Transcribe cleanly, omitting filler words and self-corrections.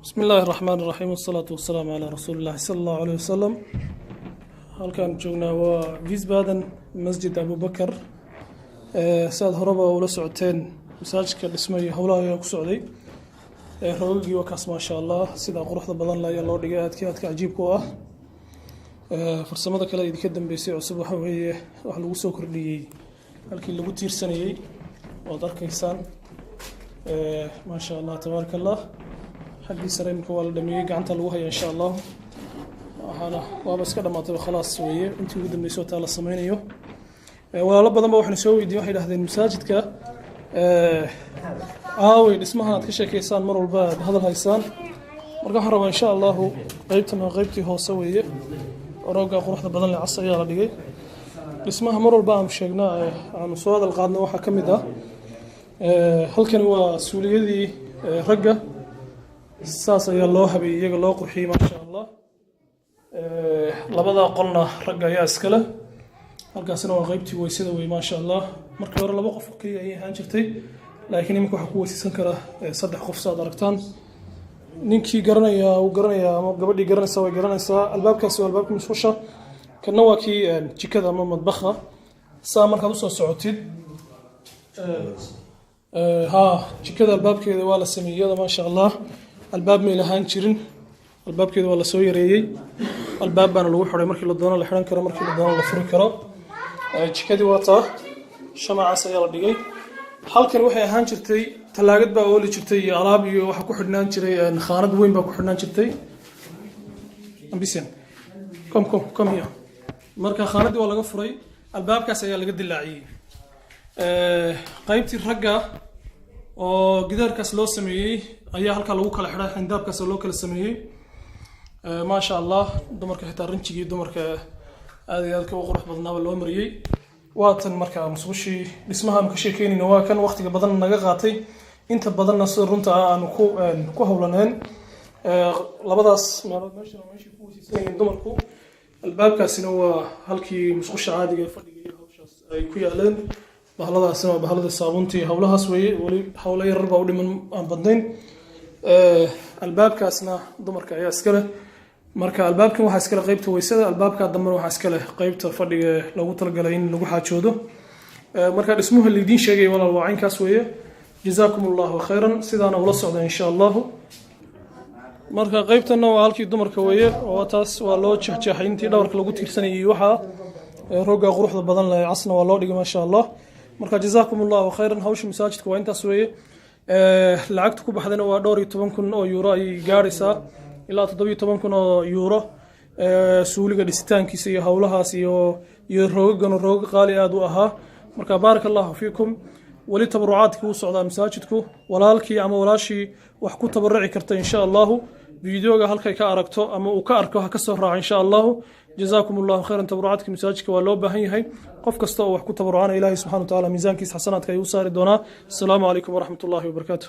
بسم الله الرحمن الرحيم والصلاة والسلام على رسول الله صلى الله عليه وسلم. halkaan joognaa waa Wiesbaden masjid Abu Bakar saad horaba ula socoteen masaajidka dhismayo howlaha ayaa ku socday roogii waa kaas ma sha Allah sida quruxda badan la loo dhigay aadka cajiib ku ah farsamada kale idinka dambeysay cusub waxa weeye wax lagu soo kordhiyay halkii lagu tiirsanayay oo darkaysaan ma sha Allah tabarakallah حقي سرين كوال دمية قعنت الوهي إن شاء الله أنا وابس كده ما تبي خلاص سويه أنت ودم بيسوي على الصمينيو ولا لبض ما وإحنا نسوي دي واحد هذين المساجد كا اسمها تكشى كيسان مروا الباب هذا الهيسان مرجع حرب إن شاء الله غيبتنا غيبتي هو سويه ورجع قروح بدل العصا يلا دقي اسمها مروا الباب مشينا عن سواد القادنا وحكم ده هل كان هو سوليه دي رجع saas ayaa loo habeeyay iyaga loo qurxiyay ma sha Allah labada qolna rag ayaa iskala halkaasna waa qaybtii weysada way ma sha Allah markii hore laba qof kaliya ay ahaan jirtay laakiin imika waxa ku weysan kara saddex qof saad aragtaan ninkii garanaya ama gabadhii garanaysa way garanaysaa albaabkaasi waa albaabka musqusha kana waa kii jikada ama madbaxa saa markaad u soo socotid jikada albaabkeeda waa la sameeyay ma sha Allah الباب من لهان شيرين الباب كده ولا سوي ريي الباب أنا لو حري مركي للدنا لحران كرا مركي للدنا لفرق كرا كده واتا شمعة سيارة دقي حال كان وحي هان شرتي ثلاجة بقولي شرتي عربي وحكو حدنان شري نخارد وين بقو حدنان شرتي أمبيسين كم هي مركا خارد ولا قفري الباب كسيارة قد اللاعي قيبتي الرجع وقدر كاس لو سميي ayaa halka lagu kala xiray xindaabkaas loo kala sameeyay ma sha Allah dumarka xitaa rinjigii dumarka aad iyo aad ka qurux badnaa loo mariyay waatan marka musqushi dhismaha ka sheekeynina waa kan waqtiga badan naga qaatay inta badanna soo runta aan ku hawlaneen labadaas meeshii ku wasiisay dumarku albaabkaasina waa halkii musqusha caadiga fadhiga hawshaas ay ku yaaleen bahaladaasina waa bahalada saabuntii hawlahaas weeye wali hawla yar baa u dhiman aan badnayn albaabkaasna dumarka ayaa iska leh marka albaabkan waxa iska leh qaybta weysada albaabka dambe waxa iska leh qaybta fadhiga lagu talgalay in lagu xaajoodo marka dhismuhu liidin sheegay walaal waa aynkaas weeye jazaakumullahu khayran sidaana ula socda insha Allah marka qaybtana waa halkii dumarka weeye oo taas waa loo jeexjeexay intii dhawarka lagu tiirsanayay waxa rooga quruxda badan leh asna waa loo dhigay ma sha Allah marka jazaakumullahu khayran hawsha masaajidka waa intaas weeye lacagta ku baxdana waa dhowr iyo 10,000 oo euro ay gaaraysaa ilaa 17,000 oo euro suuliga dhisitaankiisa iyo hawlahaas iyo roog qaali aad u ahaa marka barakallahu fiikum wali tabarucaadkii u socdaa masaajidku walaalkii ama walaashii wax ku tabaruci karta insha Allah videoga halkay ka aragto ama uu ka arko ha ka soo raac insha Allah jazaakumullahu khayran tabarucaadkii masaajidka waa loo baahan yahay qof kasta oo wax ku tabarucana Ilaahay subhanahu wa ta'ala miisaankiisa xasanaadka ay u saari doonaa assalamu alaykum wa rahmatullahi wa barakatuh